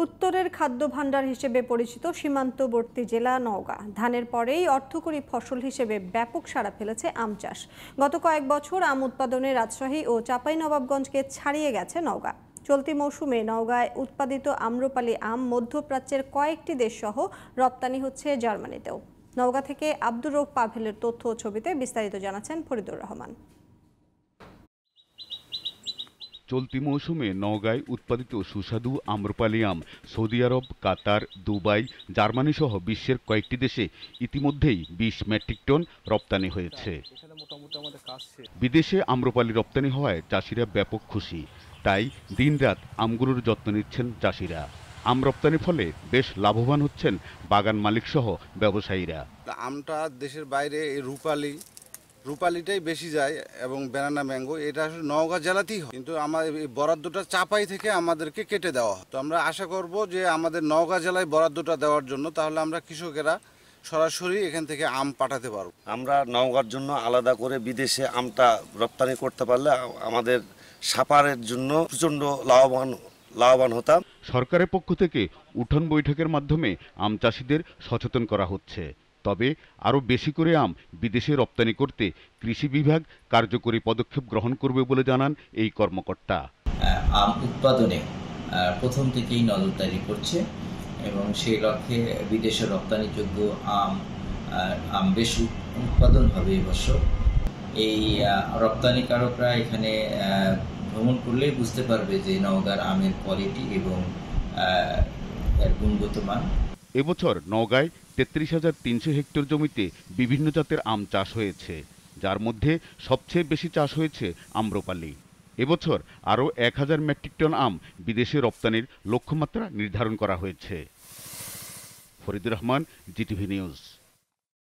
উত্তরের খাদ্য ভাণ্ডার হিসেবে পরিচিত সীমান্তবর্তী জেলা নওগাঁ। ধানের পরেই অর্থকরী ফসল হিসেবে ব্যাপক সাড়া ফেলেছে আম চাষ। গত কয়েক বছর আম উৎপাদনে রাজশাহী ও চাঁপাইনবাবগঞ্জকে ছাড়িয়ে গেছে নওগাঁ। চলতি মৌসুমে নওগাঁয় উৎপাদিত আম্রপালি আম মধ্যপ্রাচ্যের কয়েকটি দেশসহ রপ্তানি হচ্ছে জার্মানিতেও। নওগাঁ থেকে আব্দুর রউফ পাভেলের তথ্য ও ছবিতে বিস্তারিত জানাচ্ছেন ফরিদুর রহমান। চলতি মৌসুমে নওগাঁয় উৎপাদিত সুস্বাদু আম্রপালি আম সৌদি আরব, কাতার, দুবাই, জার্মানি সহ বিশ্বের কয়েকটি দেশে ইতিমধ্যেই 20 মেট্রিক টন রপ্তানি হয়েছে। বিদেশে আম্রপালি রপ্তানি হওয়ায় চাষিরা ব্যাপক খুশি। তাই দিনরাত আমগুলোর যত্ন নিচ্ছেন চাষিরা। আম রপ্তানির ফলে বেশ লাভবান হচ্ছেন বাগান মালিক সহ ব্যবসায়ীরা। আমটা দেশের বাইরে এই রূপালিটাই বেশি যায় এবং ব্যানানা ম্যাঙ্গো এটা আসলে নওগাঁ জেলাতেই হয়, কিন্তু আমার এই বরাদ্দটা চাপাই থেকে আমাদেরকে কেটে দেওয়া হয়। তো আমরা আশা করব যে আমাদের নওগাঁ জেলায় বরাদ্দটা দেওয়ার জন্য তাহলে আমরা কৃষকেরা সরাসরি এখান থেকে আম পাঠাতে পারব। আমরা নওগাঁর জন্য আলাদা করে বিদেশে আমটা রপ্তানি করতে পারলে আমাদের সাপারের জন্য প্রচণ্ড লাভবান হতাম। সরকারের পক্ষ থেকে উঠোন বৈঠকের মাধ্যমে আম চাষিদের সচেতন করা হচ্ছে। তবে আরও বেশি করে আম বিদেশে রপ্তানি করতে কৃষি বিভাগ কার্যকরী পদক্ষেপ গ্রহণ করবে বলে জানান এই কর্মকর্তা। আম উৎপাদনে প্রথম থেকেই নজরদারি করছে এবং সেই লক্ষ্যে বিদেশে রপ্তানিযোগ্য আম বেশ উৎপাদন হবে এবছর। এই রপ্তানিকারকরা এখানে ভ্রমণ করলেই বুঝতে পারবে যে নওগাঁর আমের কোয়ালিটি এবং এর গুণগত মান। এবছর নওগাঁয় 33,300 হেক্টর জমিতে বিভিন্ন জাতের আম চাষ হয়েছে, যার মধ্যে সবচেয়ে বেশি চাষ হয়েছে আম্রপালি। এবছর আরও 1000 মেট্রিক টন আম বিদেশে রপ্তানির লক্ষ্যমাত্রা নির্ধারণ করা হয়েছে। Faridur Rahman, GTV news.